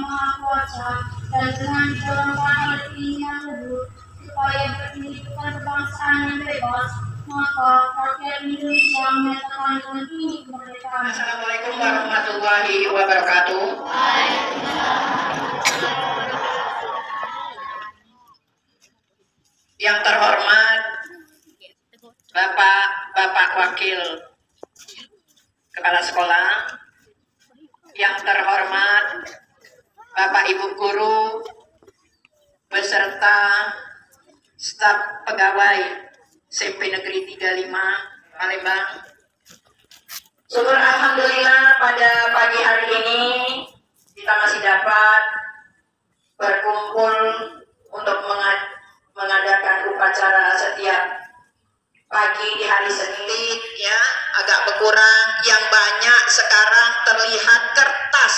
Maha Kuasa dan dengan digolongkan oleh keinginan luhur supaya berkehidupan kebangsaan yang bebas, maka rakyat Indonesia menyatakan dengan ini kemerdekaan. Assalamualaikum warahmatullahi wabarakatuh. Yang terhormat Bapak Wakil Kepala Sekolah, yang terhormat Bapak Ibu Guru beserta staf pegawai SMP Negeri 35 Palembang. Syukur alhamdulillah pada pagi hari ini kita masih dapat berkumpul untuk mengadakan upacara setiap pagi di hari Senin, ya, agak berkurang. Yang banyak sekarang terlihat kertas,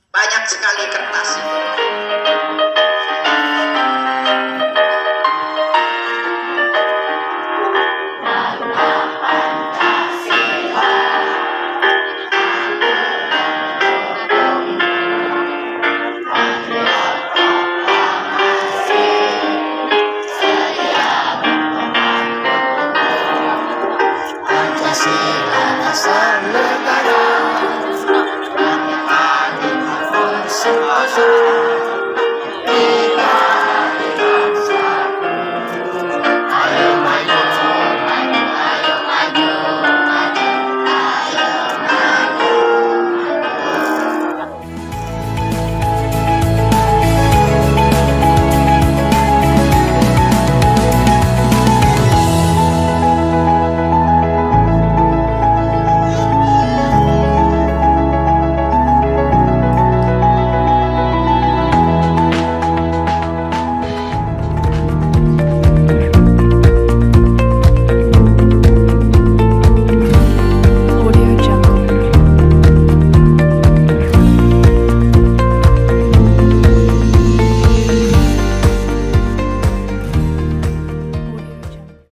banyak sekali kertas. Pancasila